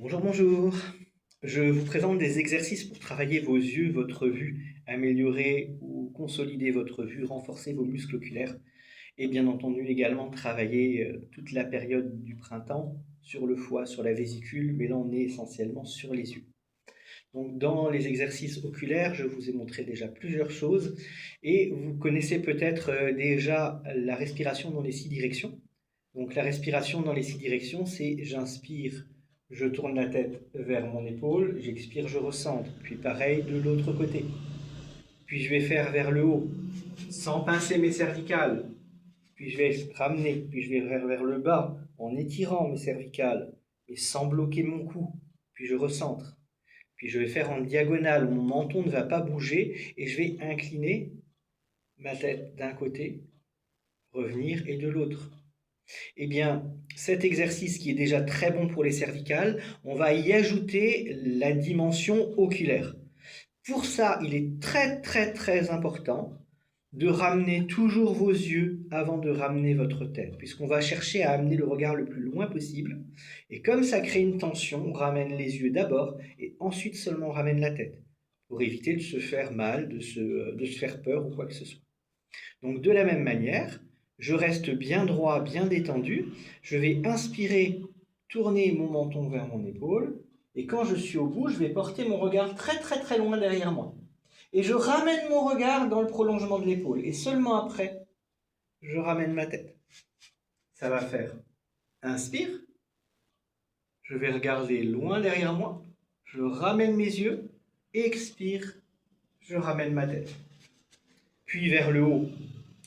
Bonjour, bonjour. Je vous présente des exercices pour travailler vos yeux, votre vue, améliorer ou consolider votre vue, renforcer vos muscles oculaires et bien entendu également travailler toute la période du printemps sur le foie, sur la vésicule, mais là on est essentiellement sur les yeux. Donc dans les exercices oculaires, je vous ai montré déjà plusieurs choses et vous connaissez peut-être déjà la respiration dans les 6 directions. Donc la respiration dans les 6 directions, c'est j'inspire, je tourne la tête vers mon épaule, j'expire, je recentre. Puis pareil de l'autre côté. Puis je vais faire vers le haut, sans pincer mes cervicales. Puis je vais ramener, puis je vais faire vers le bas, en étirant mes cervicales, mais sans bloquer mon cou. Puis je recentre. Puis je vais faire en diagonale, où mon menton ne va pas bouger, et je vais incliner ma tête d'un côté, revenir et de l'autre. Eh bien, cet exercice qui est déjà très bon pour les cervicales, on va y ajouter la dimension oculaire. Pour ça, il est très très très important de ramener toujours vos yeux avant de ramener votre tête, puisqu'on va chercher à amener le regard le plus loin possible. Et comme ça crée une tension, on ramène les yeux d'abord et ensuite seulement on ramène la tête, pour éviter de se faire mal, de se faire peur ou quoi que ce soit. Donc de la même manière, je reste bien droit, bien détendu. Je vais inspirer, tourner mon menton vers mon épaule. Et quand je suis au bout, je vais porter mon regard très très très loin derrière moi. Et je ramène mon regard dans le prolongement de l'épaule. Et seulement après, je ramène ma tête. Ça va faire inspire. Je vais regarder loin derrière moi. Je ramène mes yeux. Expire. Je ramène ma tête. Puis vers le haut,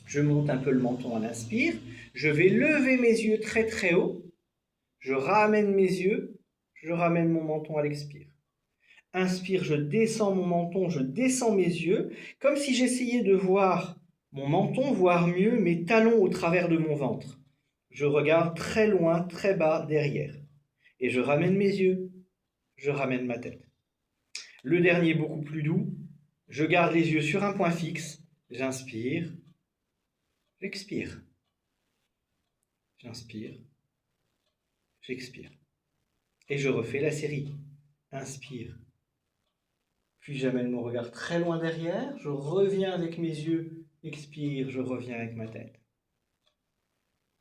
je monte un peu le menton à l'inspire, je vais lever mes yeux très très haut, je ramène mes yeux, je ramène mon menton à l'expire. Inspire, je descends mon menton, je descends mes yeux, comme si j'essayais de voir mon menton, voir mieux mes talons au travers de mon ventre. Je regarde très loin, très bas, derrière. Et je ramène mes yeux, je ramène ma tête. Le dernier, beaucoup plus doux, je garde les yeux sur un point fixe, j'inspire, j'expire. J'inspire, j'expire. Et je refais la série. Inspire. Puis j'amène mon regard très loin derrière. Je reviens avec mes yeux. Expire, je reviens avec ma tête.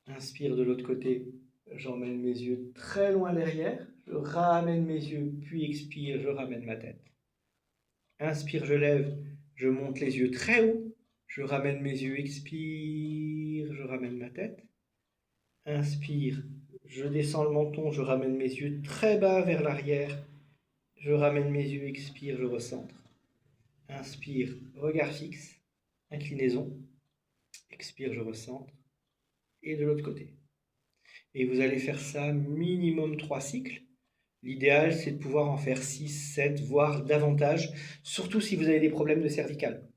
Inspire de l'autre côté. J'emmène mes yeux très loin derrière. Je ramène mes yeux. Puis expire, je ramène ma tête. Inspire, je lève. Je monte les yeux très haut. Je ramène mes yeux. Expire, je ramène ma tête. Inspire, je descends le menton, je ramène mes yeux très bas vers l'arrière. Je ramène mes yeux, expire, je recentre. Inspire, regard fixe, inclinaison. Expire, je recentre. Et de l'autre côté. Et vous allez faire ça minimum 3 cycles. L'idéal, c'est de pouvoir en faire 6, 7, voire davantage, surtout si vous avez des problèmes de cervicales.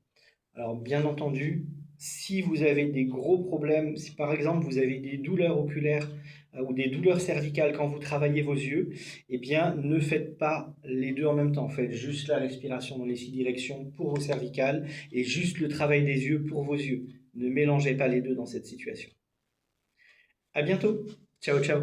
Alors, bien entendu, si vous avez des gros problèmes, si par exemple vous avez des douleurs oculaires ou des douleurs cervicales quand vous travaillez vos yeux, eh bien ne faites pas les deux en même temps. Faites juste la respiration dans les 6 directions pour vos cervicales et juste le travail des yeux pour vos yeux. Ne mélangez pas les deux dans cette situation. À bientôt. Ciao, ciao.